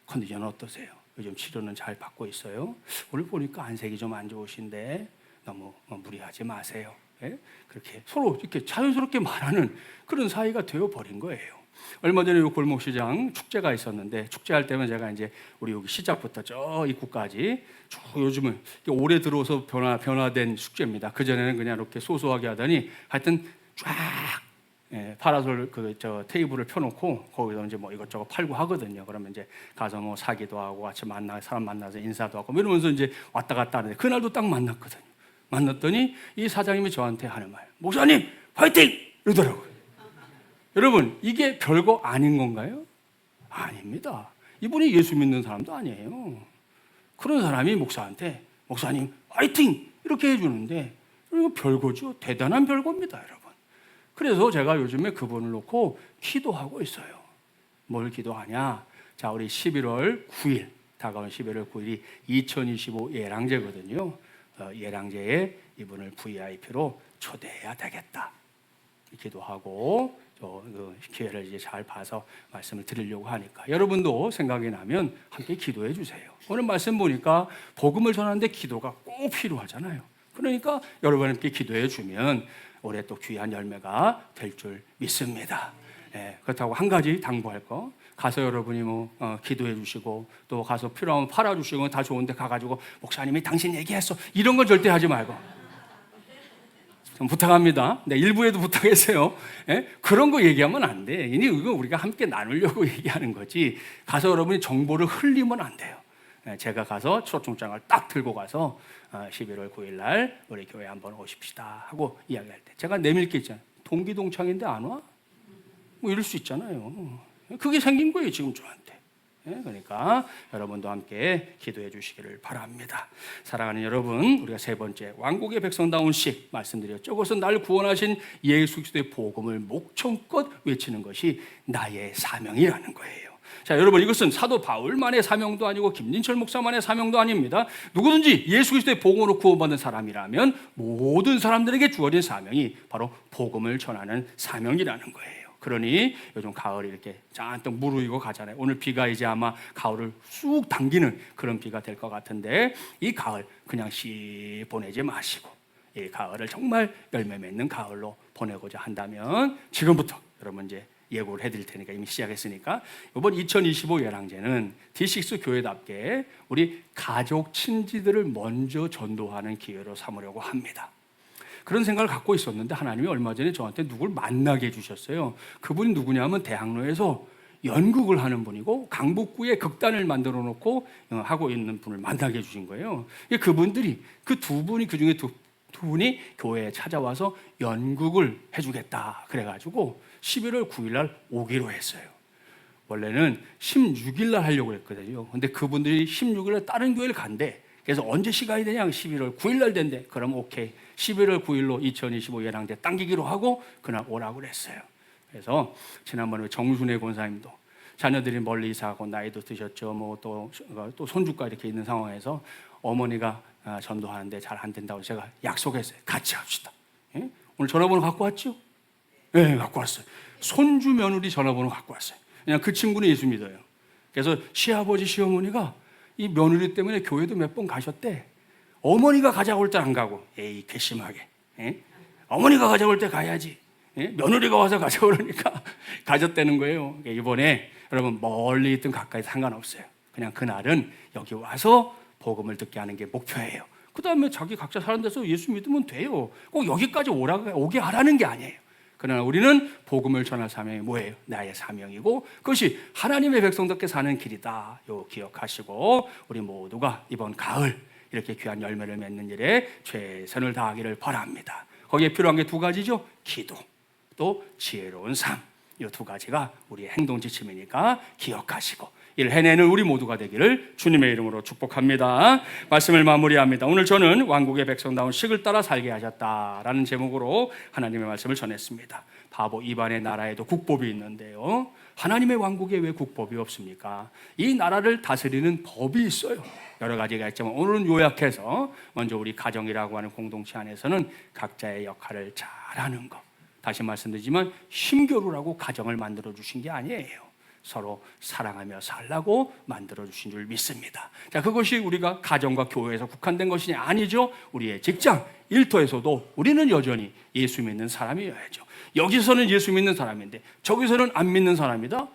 컨디션 어떠세요? 요즘 치료는 잘 받고 있어요? 오늘 보니까 안색이 좀 안 좋으신데 너무 무리하지 마세요. 그렇게 서로 이렇게 자연스럽게 말하는 그런 사이가 되어버린 거예요. 얼마 전에 이 골목시장 축제가 있었는데, 축제할 때면 제가 이제 우리 여기 시작부터 저 입구까지 쭉, 요즘은 올해 들어서 변화된 축제입니다. 그전에는 그냥 이렇게 소소하게 하더니 하여튼 쫙 파라솔 테이블을 펴놓고 거기서 이제 이것저것 팔고 하거든요. 그러면 이제 가서 사기도 하고 같이 사람 만나서 인사도 하고 이러면서 이제 왔다 갔다 하는데, 그날도 딱 만났거든요. 만났더니 이 사장님이 저한테 하는 말, 목사님 화이팅! 이러더라고요. 여러분, 이게 별거 아닌 건가요? 아닙니다. 이분이 예수 믿는 사람도 아니에요. 그런 사람이 목사한테 목사님 화이팅! 이렇게 해주는데 이거 별거죠. 대단한 별거입니다, 여러분. 그래서 제가 요즘에 그분을 놓고 기도하고 있어요. 뭘 기도하냐? 자, 우리 11월 9일, 다가온 11월 9일이 2025 예랑제거든요. 예랑제에 이분을 VIP로 초대해야 되겠다. 기도하고 그 기회를 이제 잘 봐서 말씀을 드리려고 하니까 여러분도 생각이 나면 함께 기도해 주세요. 오늘 말씀 보니까 복음을 전하는데 기도가 꼭 필요하잖아요. 그러니까 여러분 함께 기도해 주면 올해 또 귀한 열매가 될 줄 믿습니다. 그렇다고 한 가지 당부할 거, 가서 여러분이 기도해 주시고 또 가서 필요하면 팔아 주시고 다 좋은데 가가지고 목사님이 당신 얘기했어 이런 건 절대 하지 말고 좀 부탁합니다. 네, 일부에도 부탁했어요. 그런 거 얘기하면 안 돼. 이거 우리가 함께 나누려고 얘기하는 거지. 가서 여러분이 정보를 흘리면 안 돼요. 제가 가서 초청장을 딱 들고 가서 11월 9일 날 우리 교회 한번 오십시다 하고 이야기할 때 제가 내밀 게 있잖아요. 동기동창인데 안 와? 뭐 이럴 수 있잖아요. 그게 생긴 거예요 지금 저한테. 그러니까 여러분도 함께 기도해 주시기를 바랍니다. 사랑하는 여러분, 우리가 세 번째 왕국의 백성다운 식 말씀드렸죠. 그것은 날 구원하신 예수 그리스도의 복음을 목청껏 외치는 것이 나의 사명이라는 거예요. 자, 여러분, 이것은 사도 바울만의 사명도 아니고 김진철 목사만의 사명도 아닙니다. 누구든지 예수 그리스도의 복음으로 구원받은 사람이라면 모든 사람들에게 주어진 사명이 바로 복음을 전하는 사명이라는 거예요. 그러니 요즘 가을이 이렇게 잔뜩 무르익어 가잖아요. 오늘 비가 이제 아마 가을을 쑥 당기는 그런 비가 될 것 같은데 이 가을 그냥 씩 보내지 마시고 이 가을을 정말 열매 맺는 가을로 보내고자 한다면 지금부터 여러분 이제 예고를 해드릴 테니까 이미 시작했으니까 이번 2025 예랑제는 D6 교회답게 우리 가족 친지들을 먼저 전도하는 기회로 삼으려고 합니다. 그런 생각을 갖고 있었는데 하나님이 얼마 전에 저한테 누굴 만나게 해주셨어요. 그분이 누구냐면 대학로에서 연극을 하는 분이고 강북구에 극단을 만들어 놓고 하고 있는 분을 만나게 해주신 거예요. 그분들이 그 두 분이 그중에 두 분이 교회에 찾아와서 연극을 해주겠다 그래가지고 11월 9일 날 오기로 했어요. 원래는 16일 날 하려고 했거든요. 근데 그분들이 16일 날 다른 교회를 간대. 그래서 언제 시간이 되냐? 11월 9일 날 된대. 그럼 오케이. 11월 9일로 2025 예랑제 당기기로 하고 그날 오라고 그랬어요. 그래서 지난번에 정순애 권사님도 자녀들이 멀리 이사하고 나이도 드셨죠. 뭐 또 손주가 이렇게 있는 상황에서 어머니가 전도하는데 잘 안 된다고 제가 약속했어요. 같이 합시다. 예? 오늘 전화번호 갖고 왔죠? 네, 갖고 왔어요. 손주 며느리 전화번호 갖고 왔어요. 그냥 그 친구는 예수 믿어요. 그래서 시아버지 시어머니가 이 며느리 때문에 교회도 몇 번 가셨대. 어머니가 가자고 할 때 안 가고, 에이 괘씸하게. 어머니가 가자고 할 때 가야지. 며느리가 와서 가자고 그러니까 가졌다는 거예요. 이번에 여러분 멀리 있든 가까이 상관없어요. 그냥 그날은 여기 와서 복음을 듣게 하는 게 목표예요. 그 다음에 자기 각자 사는 데서 예수 믿으면 돼요. 꼭 여기까지 오게 하라는 게 아니에요. 그러나 우리는 복음을 전할 사명이 뭐예요? 나의 사명이고 그것이 하나님의 백성답게 사는 길이다. 요 기억하시고 우리 모두가 이번 가을 이렇게 귀한 열매를 맺는 일에 최선을 다하기를 바랍니다. 거기에 필요한 게 두 가지죠. 기도, 또 지혜로운 삶. 이 두 가지가 우리의 행동 지침이니까 기억하시고 이를 해내는 우리 모두가 되기를 주님의 이름으로 축복합니다. 말씀을 마무리합니다. 오늘 저는 왕국의 백성다운 식을 따라 살게 하셨다라는 제목으로 하나님의 말씀을 전했습니다. 바보 이반의 나라에도 국법이 있는데요. 하나님의 왕국에 왜 국법이 없습니까? 이 나라를 다스리는 법이 있어요. 여러 가지가 있지만 오늘은 요약해서 먼저 우리 가정이라고 하는 공동체 안에서는 각자의 역할을 잘하는 것. 다시 말씀드리지만 힘겨루라고 가정을 만들어 주신 게 아니에요. 서로 사랑하며 살라고 만들어 주신 줄 믿습니다. 자, 그것이 우리가 가정과 교회에서 국한된 것이 아니죠. 우리의 직장, 일터에서도 우리는 여전히 예수 믿는 사람이어야죠. 여기서는 예수 믿는 사람인데 저기서는 안 믿는 사람이다.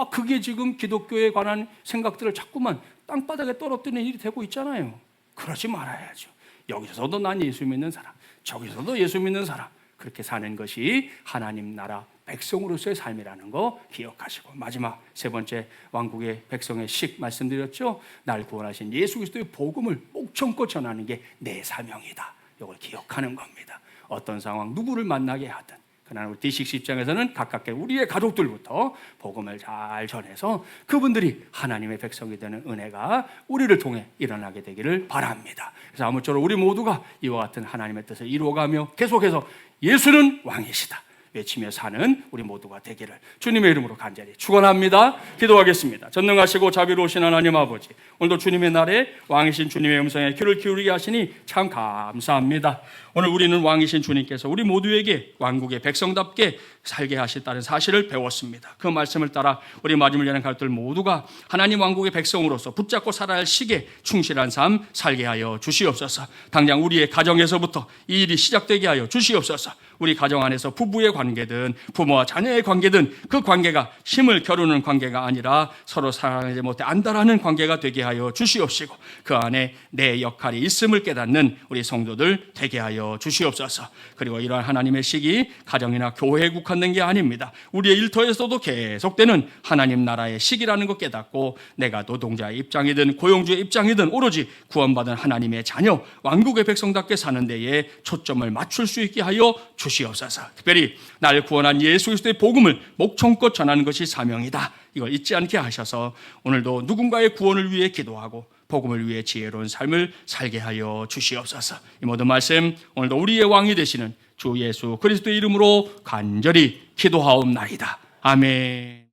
그게 지금 기독교에 관한 생각들을 자꾸만 땅바닥에 떨어뜨리는 일이 되고 있잖아요. 그러지 말아야죠. 여기서도 난 예수 믿는 사람, 저기서도 예수 믿는 사람, 그렇게 사는 것이 하나님 나라 백성으로서의 삶이라는 거 기억하시고, 마지막 세 번째 왕국의 백성의 식 말씀드렸죠. 날 구원하신 예수 그리스도의 복음을 목청껏 전하는 게 내 사명이다. 이걸 기억하는 겁니다. 어떤 상황 누구를 만나게 하든, 그러나 우리 D6 입장에서는 가깝게 우리의 가족들부터 복음을 잘 전해서 그분들이 하나님의 백성이 되는 은혜가 우리를 통해 일어나게 되기를 바랍니다. 그래서 아무쪼록 우리 모두가 이와 같은 하나님의 뜻을 이루어가며 계속해서 예수는 왕이시다, 외치며 사는 우리 모두가 되기를 주님의 이름으로 간절히 축원합니다. 기도하겠습니다. 전능하시고 자비로우신 하나님 아버지, 오늘도 주님의 날에 왕이신 주님의 음성에 귀를 기울이게 하시니 참 감사합니다. 오늘 우리는 왕이신 주님께서 우리 모두에게 왕국의 백성답게 살게 하셨다는 사실을 배웠습니다. 그 말씀을 따라 우리 마지막을 여는 가족들 모두가 하나님 왕국의 백성으로서 붙잡고 살아야 할 시기에 충실한 삶 살게 하여 주시옵소서. 당장 우리의 가정에서부터 이 일이 시작되게 하여 주시옵소서. 우리 가정 안에서 부부의 관계든 부모와 자녀의 관계든 그 관계가 힘을 겨루는 관계가 아니라 서로 사랑하지 못해 안달하는 관계가 되게 하여 주시옵시고, 그 안에 내 역할이 있음을 깨닫는 우리 성도들 되게 하여 주시옵소서. 그리고 이러한 하나님의 시기 가정이나 교회에 국한된 게 아닙니다. 우리의 일터에서도 계속되는 하나님 나라의 시기라는 것 깨닫고, 내가 노동자의 입장이든 고용주의 입장이든 오로지 구원받은 하나님의 자녀 왕국의 백성답게 사는 데에 초점을 맞출 수 있게 하여 주시옵소서. 특별히 나를 구원한 예수 그리스도의 복음을 목청껏 전하는 것이 사명이다, 이걸 잊지 않게 하셔서 오늘도 누군가의 구원을 위해 기도하고 복음을 위해 지혜로운 삶을 살게 하여 주시옵소서. 이 모든 말씀 오늘도 우리의 왕이 되시는 주 예수 그리스도의 이름으로 간절히 기도하옵나이다. 아멘.